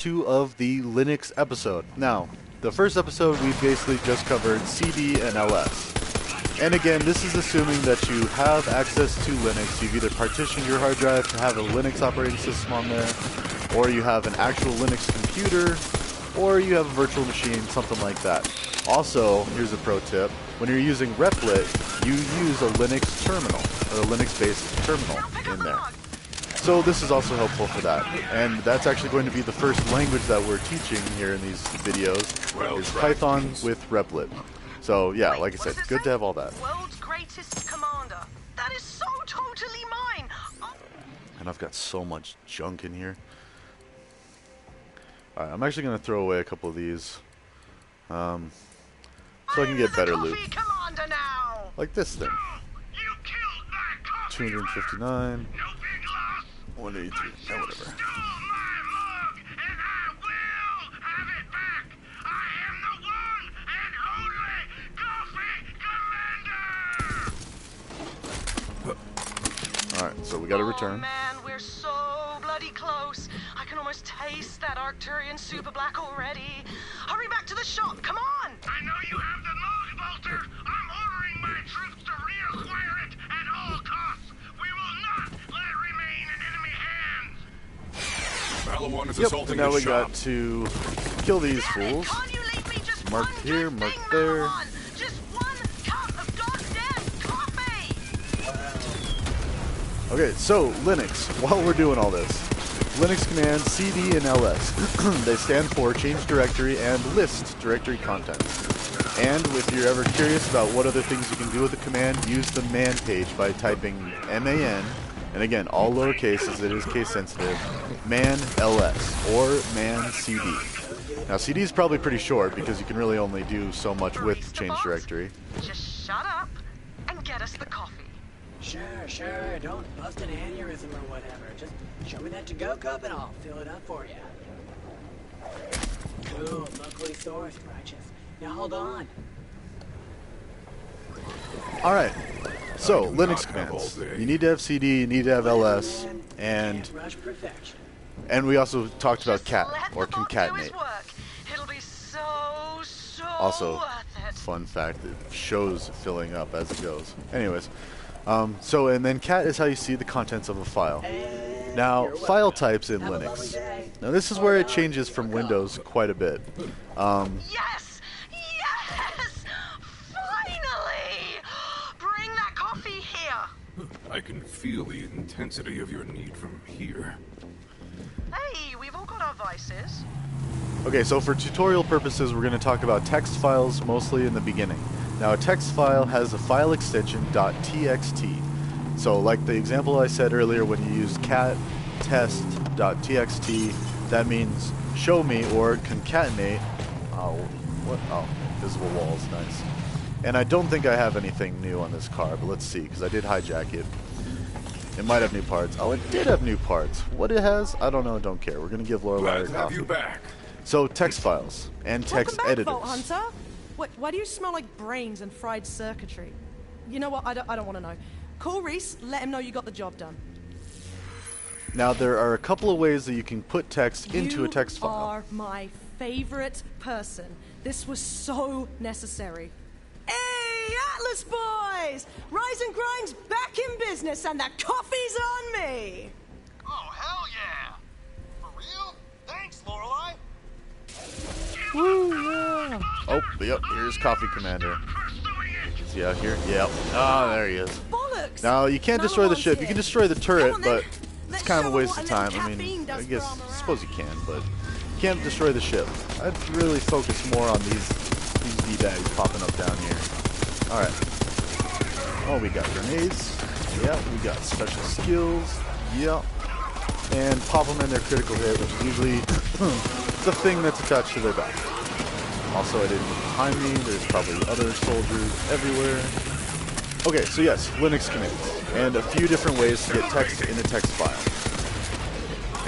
2 of the Linux episode. Now, the first episode we basically just covered CD and LS. And again, this is assuming that you have access to Linux. You've either partitioned your hard drive to have a Linux operating system on there, or you have an actual Linux computer, or you have a virtual machine, something like that. Also, here's a pro tip. When you're using Replit, you use a Linux terminal, or a Linux-based terminal in there. So this is also helpful for that. And that's actually going to be the first language that we're teaching here in these videos, is Python with Replit. So yeah, like I said, good to have all that. World's greatest commander. That is so totally mine. And I've got so much junk in here. Alright, I'm actually going to throw away a couple of these. So I can get better loot. Like this thing. 259. 183. No, whatever. Alright, so we gotta return. Oh man, we're so bloody close. I can almost taste that Arcturian super black already. Hurry back to the shop, come on! I know you have the mode, Bolter. I'm ordering my troops to reacquire it at all costs. We will not let it remain in enemy hands. Palawan is Yep, assaulting now the we shop. got to kill these fools. Can't you leave me just Mark one here, good mark thing, there. Palawan? Just one cup of goddamn coffee! Okay, so Linux, while we're doing all this, Linux commands CD and LS. They stand for change directory and list directory contents. And if you're ever curious about what other things you can do with the command, use the man page by typing MAN, and again, all lowercase as it is case sensitive, man LS or man CD. Now CD is probably pretty short because you can really only do so much with change directory. Just shut up and get us the coffee. Sure. Don't bust an aneurysm or whatever. Just show me that to-go cup and I'll fill it up for you. Cool, locally sourced, righteous. Now hold on. Alright, so Linux commands. You need to have CD, you need to have LS, and Can't rush perfection. we also talked about Just cat let or the bot do his concatenate. work. It'll be so Also, worth it. fun fact, it shows filling up as it goes. Anyways, and then cat is how you see the contents of a file. And Now, you're file welcome. types in Have a lovely Linux. day. Now this is where it changes from Windows quite a bit. Yes! Finally! Bring that coffee here! I can feel the intensity of your need from here. Hey, we've all got our vices. Okay, so for tutorial purposes, we're going to talk about text files mostly in the beginning. Now, a text file has a file extension .txt. So, like the example I said earlier, when you use cat test.txt, that means show me or concatenate. Oh, what? Oh, visible walls, nice. And I don't think I have anything new on this car, but let's see, because I did hijack it. It might have new parts. Oh, it did have new parts. What it has, I don't know, don't care. We're going to give Lorelai Glad her to have coffee. you back. So, text files and text Welcome back, editors. Vault Hunter. Why do you smell like brains and fried circuitry? You know what? I don't want to know. Call Reese. Let him know you got the job done. Now, there are a couple of ways that you can put text into a text You file. are my favorite person. This was so necessary. Hey, Atlas boys! Rise and Grind's back in business, and the coffee's on me. Oh, hell yeah! For real? Thanks, Lorelai. Woo, yeah. Oh, yep, here's Coffee Commander. Is he out here? Yep. Ah, there he is. Bollocks! Now, you can't No destroy the one's ship. You here. can destroy the Come turret, on, then. but it's Let's kind of a show 'em waste what of a time. little I mean, caffeine I does guess, for 'em around. suppose you can, but you can't destroy the ship. I'd really focus more on these D-bags popping up down here. Alright. Oh, we got grenades. Yep, we got special skills. Yep. And pop them in their critical hit, which is usually the thing that's attached to their back. Also, I didn't look behind me. There's probably other soldiers everywhere. Okay, so yes, Linux commands. And a few different ways to get text in a text file.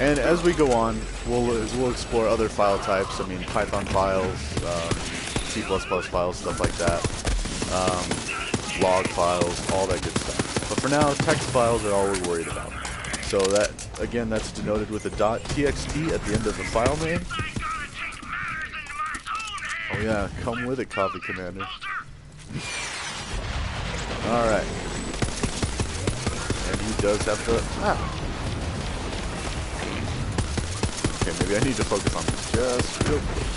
And as we go on, we'll explore other file types. I mean, Python files, C++ files, stuff like that. Log files, all that good stuff. But for now, text files are all we're worried about. So that, again, that's denoted with a .txt at the end of the file name. Oh yeah, come with it, Coffee Commander. Alright. And he does have the... Okay, maybe I need to focus on this just real quick.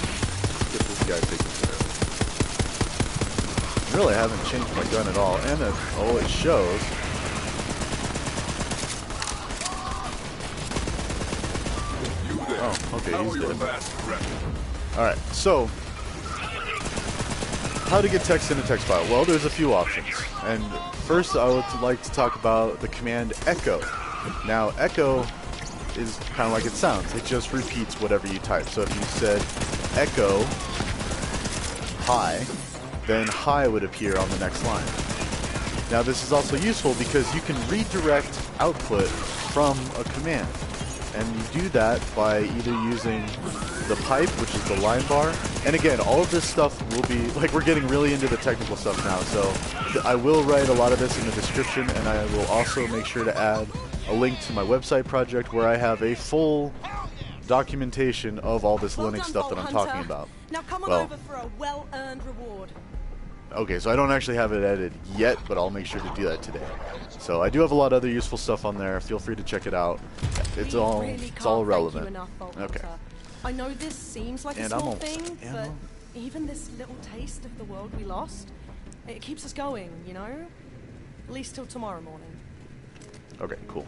Get this guy taken care of. Really, I haven't changed my gun at all, and it shows. Oh, okay, he's dead. Alright, so how to get text in a text file? Well, there's a few options. And first, I would like to talk about the command echo. Now, echo is kind of like it sounds. It just repeats whatever you type. So if you said echo hi, then hi would appear on the next line. Now, this is also useful because you can redirect output from a command. And you do that by either using the pipe, which is the line bar. And again, all of this stuff will be, like, we're getting really into the technical stuff now, so I will write a lot of this in the description, and I will also make sure to add a link to my website project where I have a full documentation of all this Linux stuff that I'm talking about. Now come on over for a well-earned reward. Okay, so I don't actually have it edited yet, but I'll make sure to do that today. So I do have a lot of other useful stuff on there. Feel free to check it out. It's all relevant. Okay. I know this seems like a small thing, but even this little taste of the world we lost, it keeps us going, you know? At least till tomorrow morning. Okay, cool.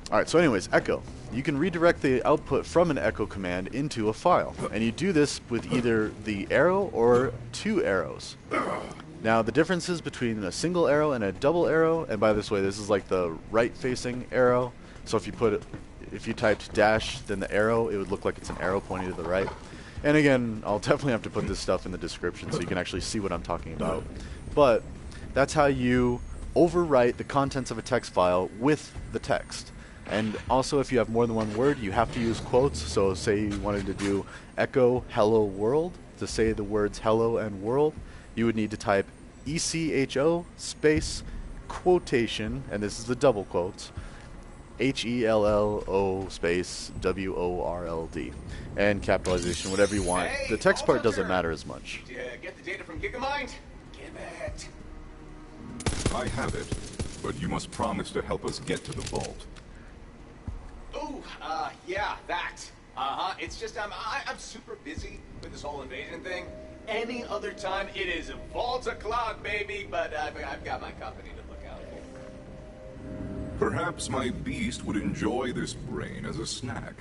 Alright, so anyways, echo. You can redirect the output from an echo command into a file. And you do this with either the arrow or two arrows. Now, the differences between a single arrow and a double arrow, and by this way, this is like the right-facing arrow. So if you typed dash, then the arrow, it would look like it's an arrow pointing to the right. And again, I'll definitely have to put this stuff in the description so you can actually see what I'm talking about. But that's how you overwrite the contents of a text file with the text. And also, if you have more than one word, you have to use quotes. So say you wanted to do echo hello world. To say the words hello and world, you would need to type ECHO space quotation, and this is the double quotes, HELLO space WORLD, and capitalization, whatever you want. The text part doesn't matter as much. Get the data from Gigamind? Give it. I have it, but you must promise to help us get to the vault. Oh, yeah, that. It's just I'm super busy with this whole invasion thing. Any other time, it is vault o'clock, baby. But I've got my company to look out for. Perhaps my beast would enjoy this brain as a snack.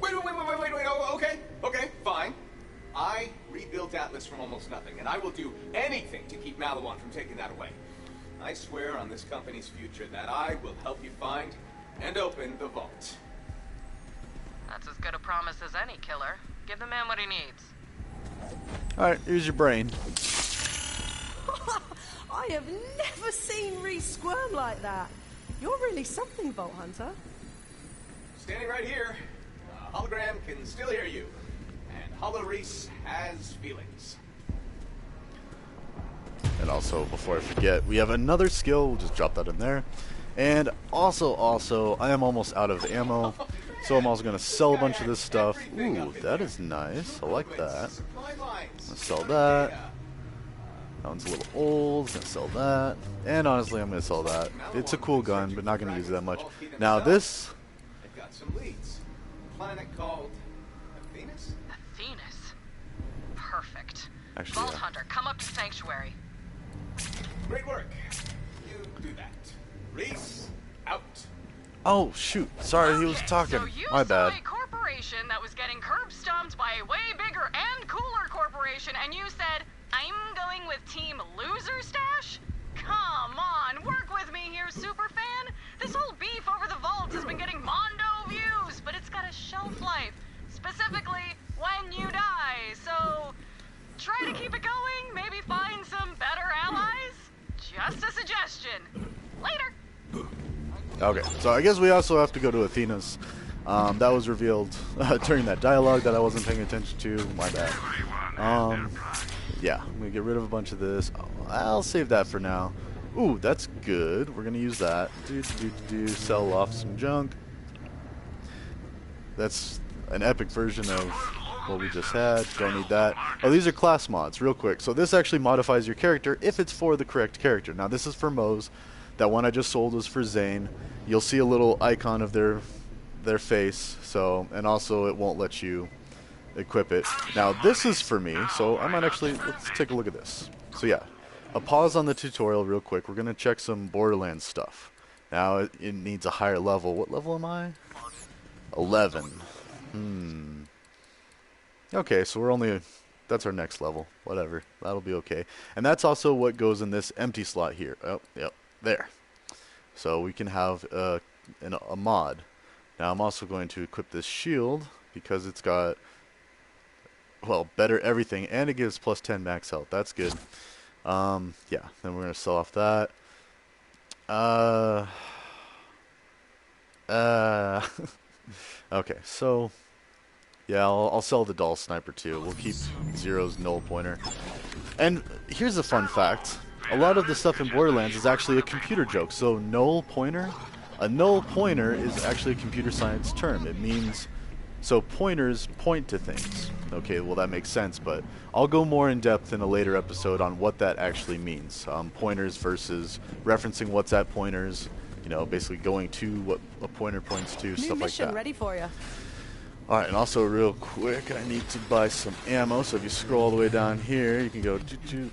Wait. Oh, okay, fine. I rebuilt Atlas from almost nothing, and I will do anything to keep Malawan from taking that away. I swear on this company's future that I will help you find and open the vault. That's as good a promise as any, killer. Give the man what he needs. Alright, here's your brain. I have never seen Reese squirm like that. You're really something, Vault Hunter. Standing right here, hologram can still hear you. And Hollow Reese has feelings. And also, before I forget, we have another skill. We'll just drop that in there. And also, I am almost out of ammo. So I'm also going to sell a bunch of this stuff. Ooh, that is nice. I like that. I'm going to sell that. That one's a little old. I'm going to sell that. And honestly, I'm going to sell that. It's a cool gun, but not going to use it that much. Now this... I've got some leads. A planet called Athenas? Athenas? Perfect. Actually, Vault Hunter, come up to Sanctuary. Great work. You do that. Reese, out. Oh, shoot. Sorry, he was talking. So you My bad. saw a corporation that was getting curb stomped by a way bigger and cooler corporation, and you said, I'm going with Team Loser Stash? Come on, work with me here, superfan. This whole beef over the vault has been getting mondo views, but it's got a shelf life. Specifically, when you die. So, try to keep it going, maybe find some better allies? Just a suggestion. Later. Okay, so I guess we also have to go to Athena's. That was revealed during that dialogue that I wasn't paying attention to. My bad. Yeah, I'm going to get rid of a bunch of this. I'll save that for now. Ooh, that's good. We're gonna use that. Sell off some junk. That's an epic version of what we just had. Don't need that. Oh, these are class mods, real quick. So this actually modifies your character if it's for the correct character. Now this is for Moe's. That one I just sold was for Zane. You'll see a little icon of their face. So, and also it won't let you equip it. Now this is for me, so I might actually, let's take a look at this. So yeah, a pause on the tutorial real quick. We're gonna check some Borderlands stuff. Now it needs a higher level. What level am I? 11. Okay, so we're only, that's our next level. Whatever, that'll be okay. And that's also what goes in this empty slot here. Oh, yep, there. So we can have a mod. Now I'm also going to equip this shield because it's got, well, better everything, and it gives plus 10 max health. That's good. Yeah, then we're going to sell off that. Okay, so yeah, I'll sell the doll sniper too. We'll keep Zero's null pointer. And here's a fun fact. A lot of the stuff in Borderlands is actually a computer joke. So null pointer, a null pointer is actually a computer science term. It means, so pointers point to things. Okay, well that makes sense, but I'll go more in depth in a later episode on what that actually means. Pointers versus referencing what's at pointers. You know, basically going to what a pointer points to, stuff like that. Ready for you. Alright, and also real quick, I need to buy some ammo, so if you scroll all the way down here, you can go,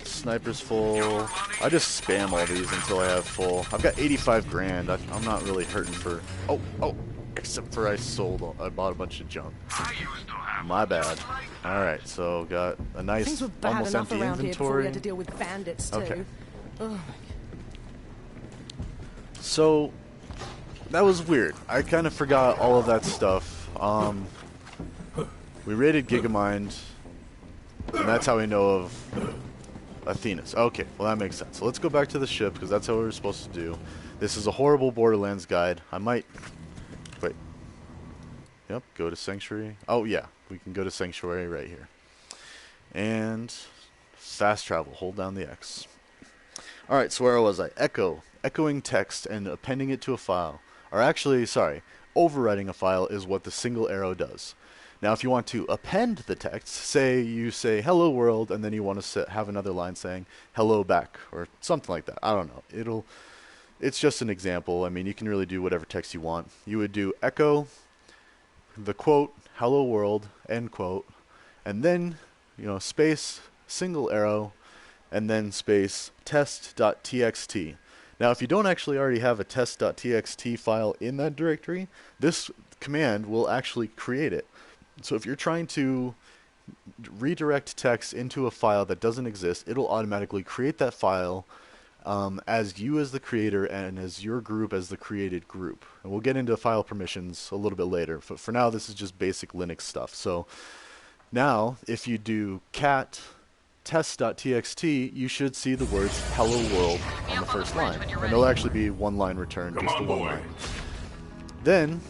sniper's full. I just spam all these until I have full. I've got 85 grand, I'm not really hurting for, except for I bought a bunch of junk. My bad. Alright, so got a nice, Things were bad almost enough empty around here before we inventory. had to deal with bandits too. Okay. Ugh. So, that was weird. I kind of forgot all of that stuff. We raided Gigamind, and that's how we know of Athena's. Okay, well that makes sense. So let's go back to the ship, because that's how we were supposed to do. This is a horrible Borderlands guide. I might... Wait. Yep, go to Sanctuary. Oh yeah, we can go to Sanctuary right here. And fast travel. Hold down the X. Alright, so where was I? Echoing text and appending it to a file. Or actually, sorry, overwriting a file is what the single arrow does. Now if you want to append the text, say you say hello world, and then you want to have another line saying hello back, or something like that. I don't know. It's just an example. I mean, you can really do whatever text you want. You would do echo, the quote, hello world, end quote, and then, space, single arrow, and then space test.txt. Now, if you don't actually already have a test.txt file in that directory, this command will actually create it. So if you're trying to redirect text into a file that doesn't exist, it'll automatically create that file as you as the creator and as your group as the created group. And we'll get into file permissions a little bit later. But for now, this is just basic Linux stuff. So now, if you do cat test.txt, you should see the words hello world on the first line. And it'll actually be one line return, just the one line. Then,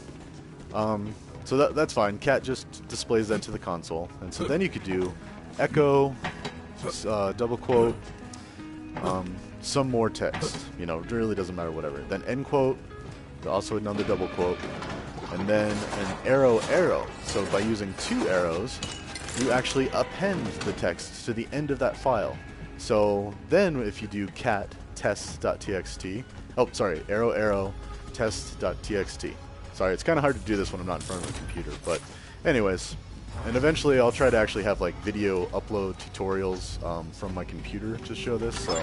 so that's fine. Cat just displays that to the console. And so then you could do echo, double quote, some more text. It really doesn't matter, whatever. Then end quote, also another double quote, and then an arrow. So by using two arrows, you actually append the text to the end of that file. So then if you do cat test.txt, arrow test.txt. Sorry, it's kind of hard to do this when I'm not in front of a computer, but anyways, and eventually I'll try to actually have like video upload tutorials from my computer to show this, so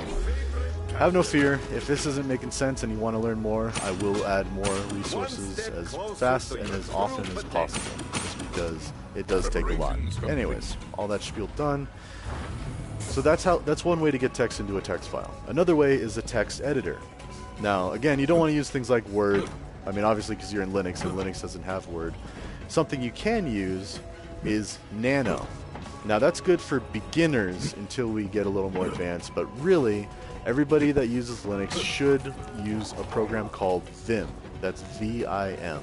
have no fear. If this isn't making sense and you want to learn more, I will add more resources as fast and as often as possible, just because it does take a lot. Anyways, all that spiel done. So that's one way to get text into a text file. Another way is a text editor. Now, again, you don't want to use things like Word. I mean, obviously, because you're in Linux, and Linux doesn't have Word. Something you can use is Nano. Now, that's good for beginners until we get a little more advanced, but really, everybody that uses Linux should use a program called Vim. That's V-I-M.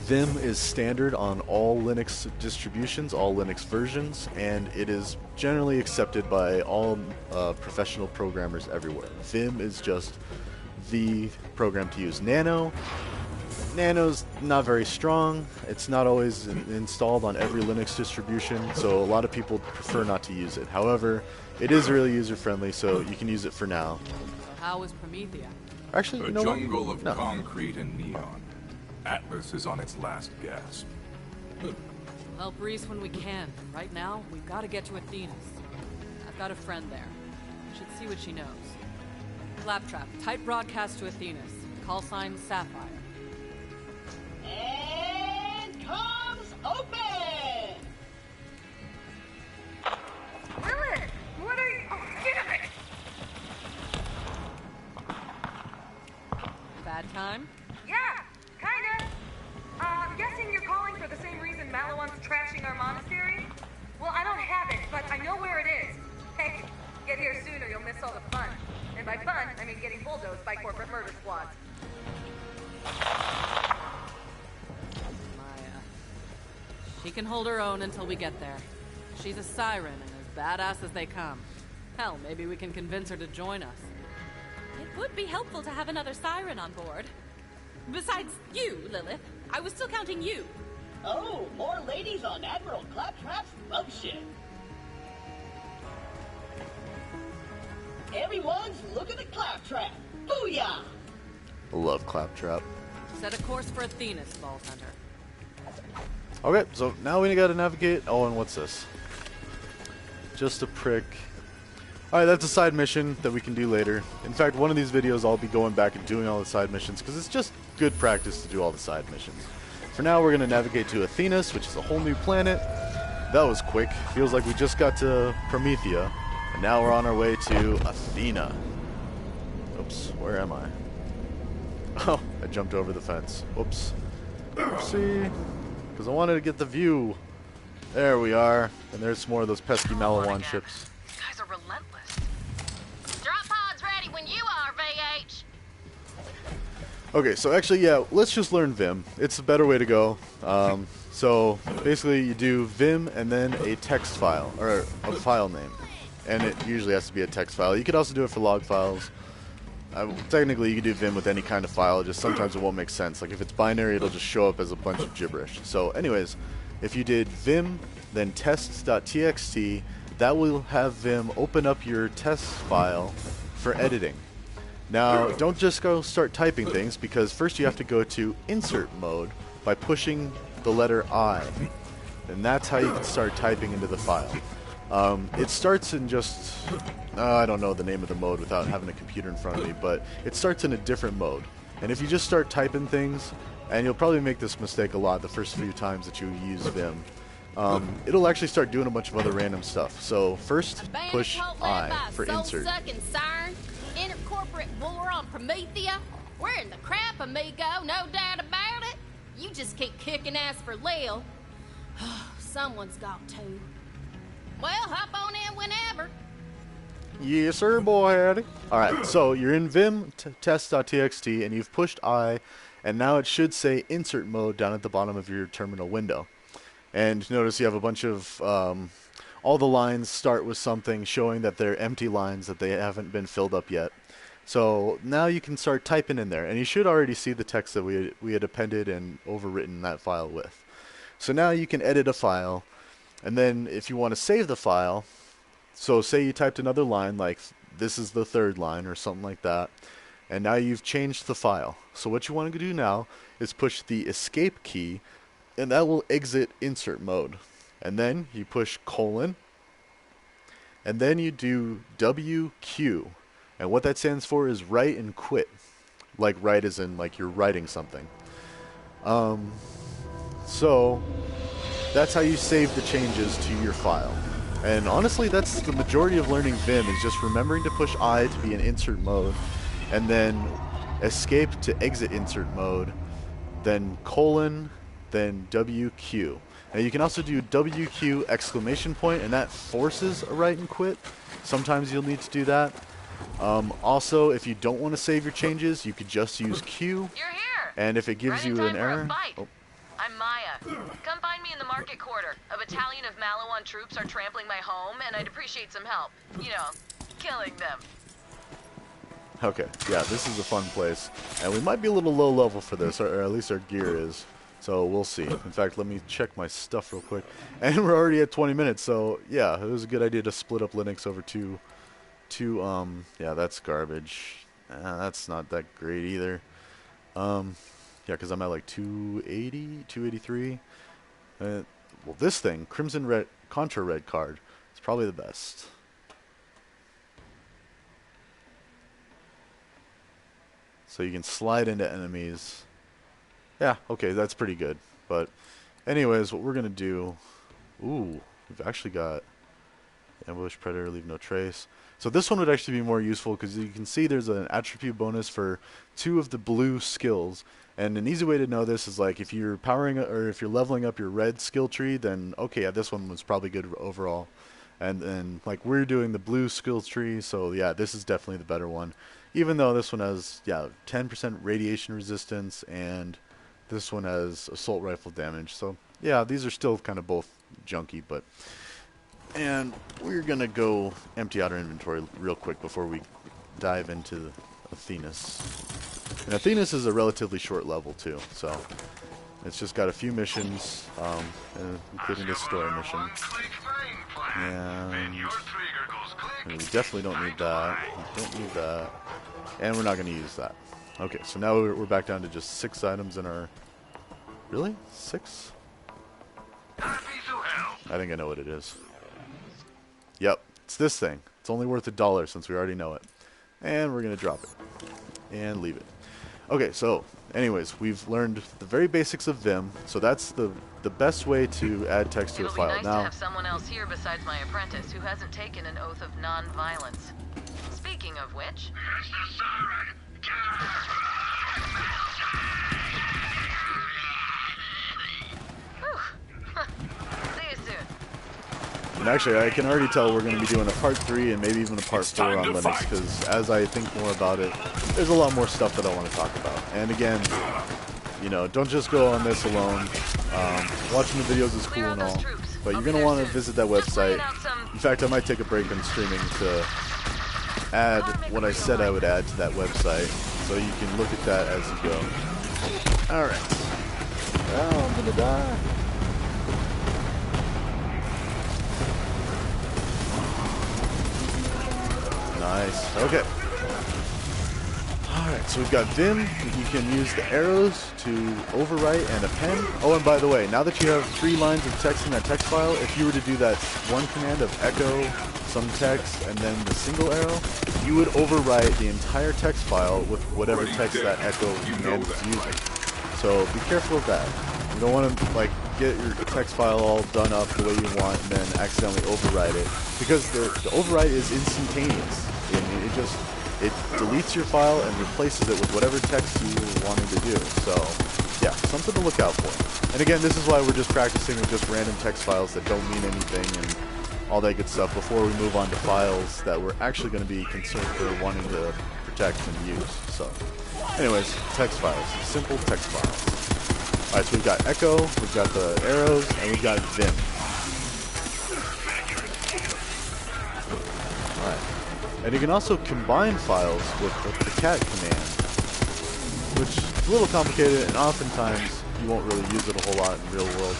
Vim is standard on all Linux distributions, all Linux versions, and it is generally accepted by all professional programmers everywhere. Vim is just the program to use. Nano's not very strong. It's not always installed on every Linux distribution, so a lot of people prefer not to use it. However, it is really user-friendly, so you can use it for now. So how is Promethea? Actually, A you know what? jungle of No. concrete and neon. Atlas is on its last gasp. Help Reese when we can. Right now, we've got to get to Athena's. I've got a friend there. Should see what she knows. Claptrap, tight broadcast to Athena's. Call sign Sapphire. And comms open! Lilith! What are you... Oh, damn it! Bad time? Yeah, kinda. I'm guessing you're calling for the same reason Malawan's trashing our monastery? Well, I don't have it, but I know where it is. Hey, get here soon or you'll miss all the fun. And by fun, I mean getting bulldozed by corporate murder squads. Maya. She can hold her own until we get there. She's a siren and as badass as they come. Hell, maybe we can convince her to join us. It would be helpful to have another siren on board. Besides you, Lilith. I was still counting you. Oh, more ladies on Admiral Claptrap's boatship. Everyone's looking at Claptrap. Booyah! I love Claptrap. Set a course for Athena's, Vault Hunter. Okay, so now we gotta navigate. Oh, and what's this? Just a prick. Alright, that's a side mission that we can do later. In fact, one of these videos I'll be going back and doing all the side missions because it's just good practice to do all the side missions. For now, we're gonna navigate to Athena's, which is a whole new planet. That was quick. Feels like we just got to Promethea, and now we're on our way to Athena. Oops, where am I? Oh, I jumped over the fence. Whoops. Oopsie. Because I wanted to get the view. There we are. And there's some more of those pesky Malawan ships. These guys are relentless. Drop pods ready when you are, VH. Okay, so actually, yeah, let's just learn Vim. It's a better way to go. So basically, you do Vim and then a text file, or a file name. And it usually has to be a text file. You could also do it for log files. Technically, you can do Vim with any kind of file, just sometimes it won't make sense. Like if it's binary, it'll just show up as a bunch of gibberish. So anyways, if you did Vim, then test.txt, that will have Vim open up your test file for editing. Now, don't just go start typing things, because first you have to go to insert mode by pushing the letter I. And that's how you can start typing into the file. It starts in just, I don't know the name of the mode without having a computer in front of me, but it starts in a different mode. And if you just start typing things, and you'll probably make this mistake a lot the first few times that you use Vim, it'll actually start doing a bunch of other random stuff. So first, push I for insert. Soul-sucking siren, intercorporate war on Promethea. We're in the crap, amigo, no doubt about it. You just keep kicking ass for Lil. Someone's got to. Well, hop on in whenever. Yes, sir, boy, howdy. Alright, so you're in Vim test.txt, and you've pushed I, and now it should say insert mode down at the bottom of your terminal window. And notice you have a bunch of, all the lines start with something showing that they're empty lines, that they haven't been filled up yet. So now you can start typing in there, and you should already see the text that we had appended and overwritten that file with. So now you can edit a file, and then if you want to save the file, so say you typed another line, like this is the third line or something like that, and now you've changed the file. So what you want to do now is push the escape key, and that will exit insert mode. And then you push colon, and then you do WQ. And what that stands for is write and quit. Like write as in like you're writing something. So that's how you save the changes to your file. And honestly, that's the majority of learning Vim, is just remembering to push I to be in insert mode, and then escape to exit insert mode, then colon, then WQ. Now you can also do WQ exclamation point, and that forces a write and quit. Sometimes you'll need to do that. Also, if you don't want to save your changes, you could just use Q. You're here. And if it gives Right in you an time for a error, fight. oh, I'm Maya. Come find me in the market quarter. A battalion of Malawan troops are trampling my home, and I'd appreciate some help. You know, killing them. Okay, yeah, this is a fun place. And we might be a little low level for this, or at least our gear is. So we'll see. In fact, let me check my stuff real quick. And we're already at 20 minutes, so yeah, it was a good idea to split up Linux over two yeah, that's garbage. That's not that great either. Yeah, because I'm at like 280, 283. Well, this thing, Crimson Red, Contra Red card, is probably the best. So you can slide into enemies. Yeah, okay, that's pretty good. But anyways, what we're going to do... Ooh, we've actually got Ambush, Predator, Leave No Trace. So this one would actually be more useful because you can see there's an attribute bonus for 2 of the blue skills. And an easy way to know this is like if you're powering or if you're leveling up your red skill tree, then okay, yeah, this one was probably good overall. And then like we're doing the blue skill tree, so yeah, this is definitely the better one. Even though this one has 10% radiation resistance and this one has assault rifle damage. So yeah, these are still kind of both junky, but and we're gonna go empty out our inventory real quick before we dive into Athenas. And Athenas is a relatively short level too, so it's just got a few missions, including this story mission. And we definitely don't need that. We don't need that. And we're not going to use that. Okay, so now we're back down to just 6 items in our... Really? 6? I think I know what it is. Yep, it's this thing. It's only worth $1 since we already know it. And we're going to drop it. And leave it. Okay, so anyways, we've learned the very basics of Vim. So that's the best way to add text to a file. It'll be nice now, to have someone else here besides my apprentice who hasn't taken an oath of non-violence. Speaking of which... See you soon. and actually, I can already tell we're going to be doing a part 3 and maybe even a part 4 on Linux, because as I think more about it, there's a lot more stuff that I want to talk about. And again, you know, don't just go on this alone. Watching the videos is cool and all, but you're going to want to visit that website. In fact, I might take a break in streaming to add what I said I would add to that website, so you can look at that as you go. Alright. Oh, I'm going to die. Nice. Okay. Alright, so we've got Vim. You can use the arrows to overwrite and append. Oh, and by the way, now that you have 3 lines of text in that text file, if you were to do that one command of echo some text and then the single arrow, you would overwrite the entire text file with whatever text that echo command is using. So be careful of that. You don't want to like get your text file all done up the way you want and then accidentally overwrite it, because the overwrite is instantaneous. It deletes your file and replaces it with whatever text you were wanting to do. So yeah, something to look out for. And again, this is why we're just practicing with just random text files that don't mean anything and all that good stuff before we move on to files that we're actually going to be concerned for wanting to protect and use. So anyways, text files, simple text files. Alright, so we've got echo, we've got the arrows, and we've got Vim. Alright. And you can also combine files with the cat command, which is a little complicated, and oftentimes you won't really use it a whole lot in real world.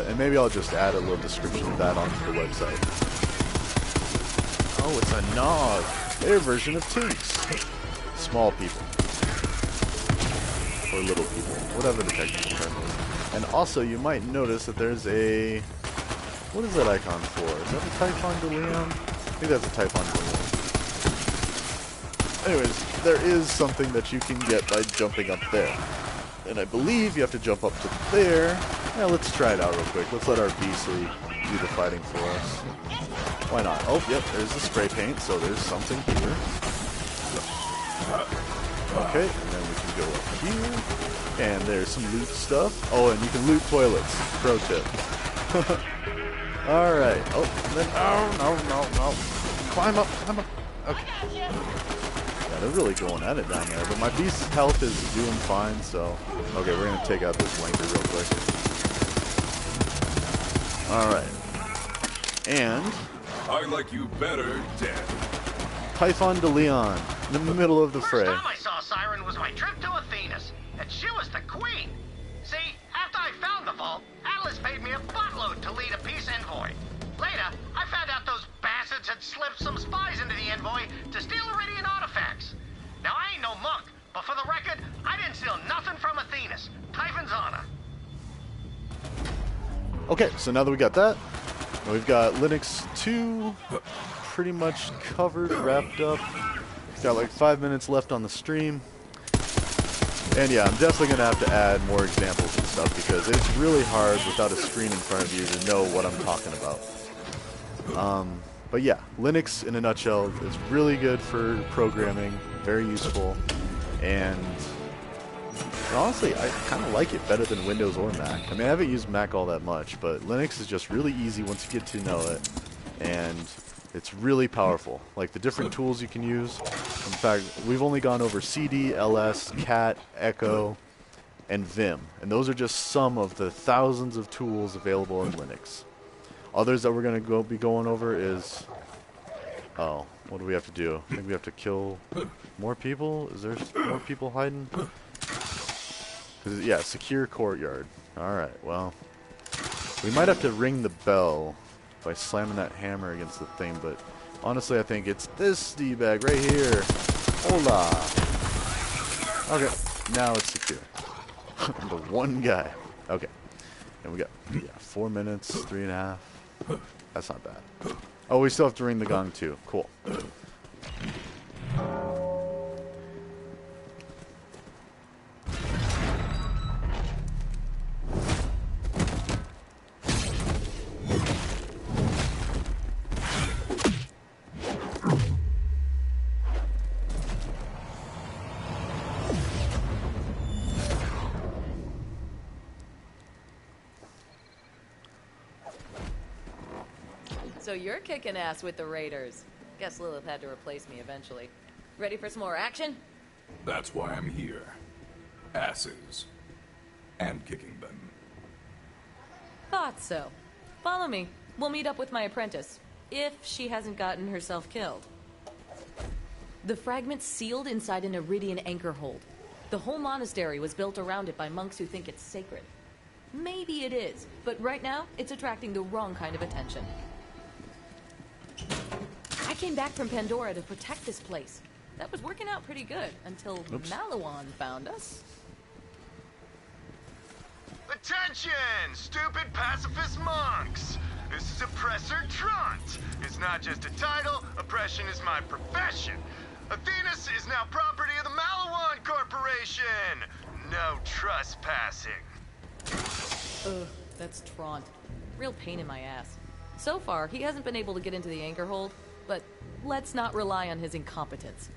And maybe I'll just add a little description of that onto the website. Oh, it's a Nog, their version of Tinks. Small people. Or little people, whatever the technical term is. And also, you might notice that there's a... What is that icon for? Is that a Typhon de Leon? I think that's a Typhon de Leon. Anyways, there is something that you can get by jumping up there. And I believe you have to jump up to there. Yeah, let's try it out real quick. Let's let our Beasley do the fighting for us. Why not? Oh, yep, there's the spray paint, so there's something here. Okay, and then we can go up here. And there's some loot stuff. Oh, and you can loot toilets. Pro tip. Alright. Oh, and then... Oh, no. Climb up. Okay. Yeah, they're really going at it down there. But my beast's health is doing fine, so... Okay, we're going to take out this flanker real quick. Alright. And... I like you better dead. Typhon de Leon, in the middle of the fray. First time I saw Siren was my trip to Athenas, and she was the queen. See, after I found the vault, Atlas paid me a buttload to lead a peace envoy. Later, I found out those bastards had slipped some spies into the envoy to steal Iridian artifacts. Now, I ain't no monk, but for the record, I didn't steal nothing from Athenas. Typhon's honor. Okay, so now that we got that, we've got Linux 2 pretty much covered, wrapped up. Got like 5 minutes left on the stream. And yeah, I'm definitely going to have to add more examples and stuff because it's really hard without a screen in front of you to know what I'm talking about. But yeah, Linux in a nutshell is really good for programming, very useful, and honestly, I kind of like it better than Windows or Mac. I mean, I haven't used Mac all that much, but Linux is just really easy once you get to know it, and it's really powerful. Like the different tools you can use. In fact, we've only gone over CD, LS, Cat, Echo, and Vim, and those are just some of the thousands of tools available in Linux. Others that we're going to be going over is... Oh, what do we have to do? I think we have to kill more people? Is there more people hiding? Yeah, secure courtyard. Alright, well... We might have to ring the bell by slamming that hammer against the thing, but... Honestly, I think it's this D-bag right here. Hola! Okay, now it's secure. The one guy. Okay. And we got 4 minutes, 3.5. That's not bad. Oh, we still have to ring the gong too. Cool. So you're kicking ass with the Raiders. Guess Lilith had to replace me eventually. Ready for some more action? That's why I'm here. Asses. And kicking them. Thought so. Follow me. We'll meet up with my apprentice. If she hasn't gotten herself killed. The fragment's sealed inside an Iridian anchor hold. The whole monastery was built around it by monks who think it's sacred. Maybe it is, but right now, it's attracting the wrong kind of attention. I came back from Pandora to protect this place. That was working out pretty good until Malawan found us. Attention, stupid pacifist monks! This is Oppressor Trant. It's not just a title, oppression is my profession. Athenas is now property of the Malawan Corporation. No trespassing. Ugh, that's Trant. Real pain in my ass. So far, he hasn't been able to get into the anchor hold, but let's not rely on his incompetence.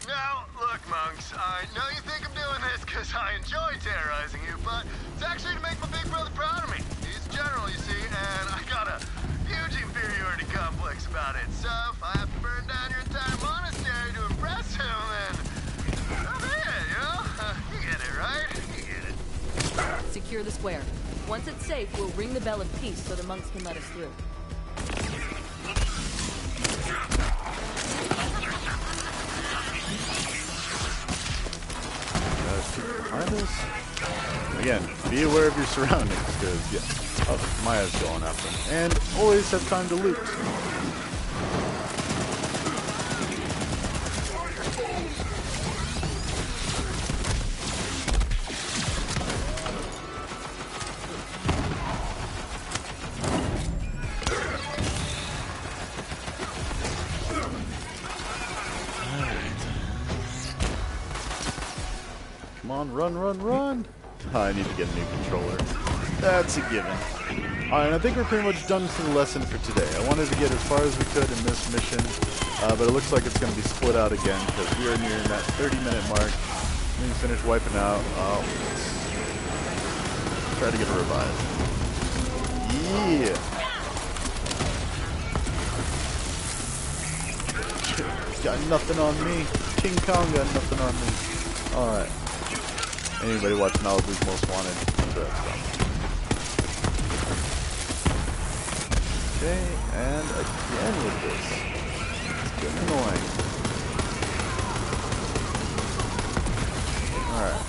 Now, look, monks, I know you think I'm doing this because I enjoy terrorizing you, but it's actually to make my big brother proud of me. He's a general, you see, and I got a huge inferiority complex about it. So if I have to burn down your entire monastery to impress him, then I'm in, you know? You get it, right? You get it. Secure the square. Once it's safe, we'll ring the bell of peace so the monks can let us through. Behind us. Again, be aware of your surroundings, because, yeah. Oh, Maya's going after him. And always have time to loot. Come on, run, run, run! I need to get a new controller. That's a given. Alright, I think we're pretty much done for the lesson for today. I wanted to get as far as we could in this mission, but it looks like it's going to be split out again, because we are nearing that 30-minute mark. We need to finish wiping out. Let's try to get a revive. Yeah! got nothing on me. King Kong got nothing on me. Alright. Anybody watch Malibu's Most Wanted? I'm sure that's fun. Okay, and again with this. It's getting annoying. Alright.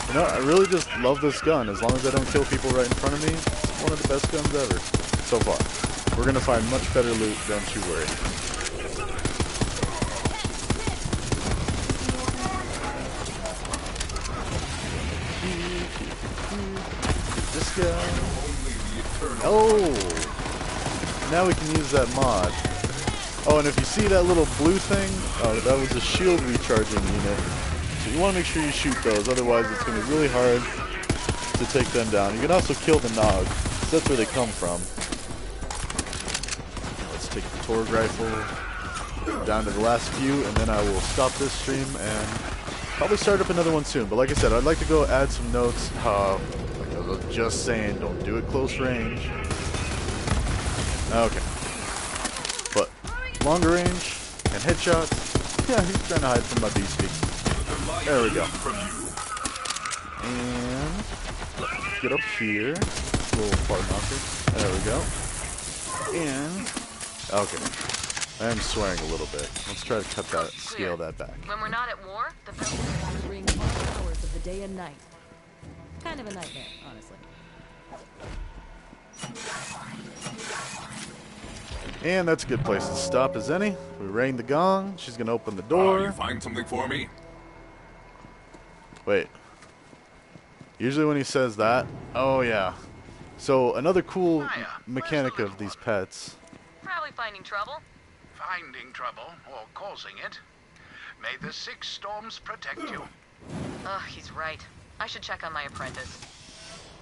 You know, I really just love this gun. As long as I don't kill people right in front of me, it's one of the best guns ever. So far. We're gonna find much better loot, don't you worry. This guy. Oh! Now we can use that mod. Oh, and if you see that little blue thing, oh, that was a shield recharging unit. So you want to make sure you shoot those, otherwise it's going to be really hard to take them down. You can also kill the Nog, because that's where they come from. Let's take the Torg rifle down to the last few, and then I will stop this stream and probably start up another one soon. But like I said, I'd like to go add some notes. Like I was just saying, don't do it close range. Okay. But longer range and headshots. Yeah, he's trying to hide from my beastie. There we go. And get up here. Little fart knocker. There we go. And okay. I am swearing a little bit. Let's try to cut that, scale that back. When we're not at war, the Ring all hours of the day and night. Kind of a nightmare, honestly. And that's a good place to stop as any. We ring the gong. She's gonna open the door. You find something for me? Wait. Usually when he says that, oh yeah. So another cool mechanic of these pets. probably finding trouble. Finding trouble or causing it. May the six storms protect you. Ugh, he's right. I should check on my apprentice.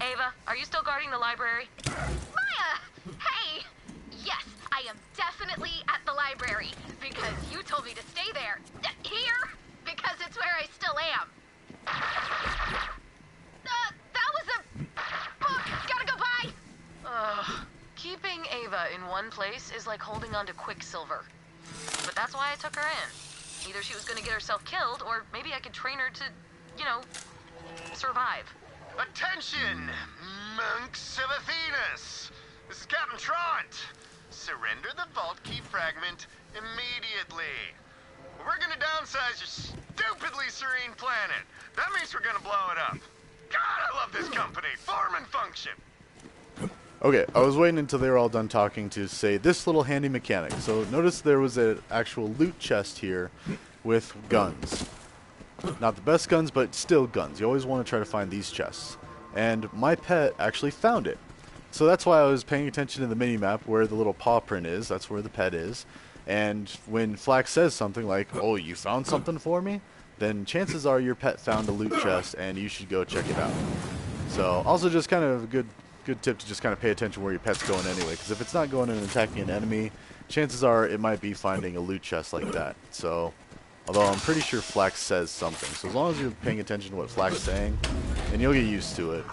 Ava, are you still guarding the library? Maya! Hey! Yes, I am definitely at the library, because you told me to stay there. Here? Because it's where I still am. That was a book! Gotta go by! Ugh. Keeping Ava in one place is like holding on to Quicksilver. But that's why I took her in. Either she was gonna get herself killed, or maybe I could train her to, you know, survive. Attention, monks of Athenas! This is Captain Trant. Surrender the vault key fragment immediately. We're gonna downsize your stupidly serene planet. That means we're gonna blow it up. God, I love this company. Form and function. Okay, I was waiting until they were all done talking to say this little handy mechanic. So notice there was an actual loot chest here with guns. Not the best guns, but still guns. You always want to try to find these chests. And my pet actually found it. So that's why I was paying attention to the mini-map where the little paw print is. That's where the pet is. And when Flax says something like, oh, you found something for me? Then chances are your pet found a loot chest and you should go check it out. So also just kind of a good tip to just kind of pay attention where your pet's going anyway. Because if it's not going and attacking an enemy, chances are it might be finding a loot chest like that. So, although I'm pretty sure Flax says something. So as long as you're paying attention to what Flax is saying, and you'll get used to it.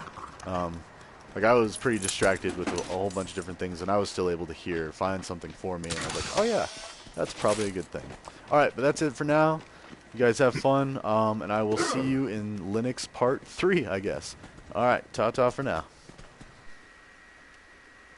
Like I was pretty distracted with a whole bunch of different things, and I was still able to find something for me, and I was like, oh yeah, that's probably a good thing. Alright, but that's it for now. You guys have fun, and I will see you in Linux Part 3, I guess. Alright, ta-ta for now.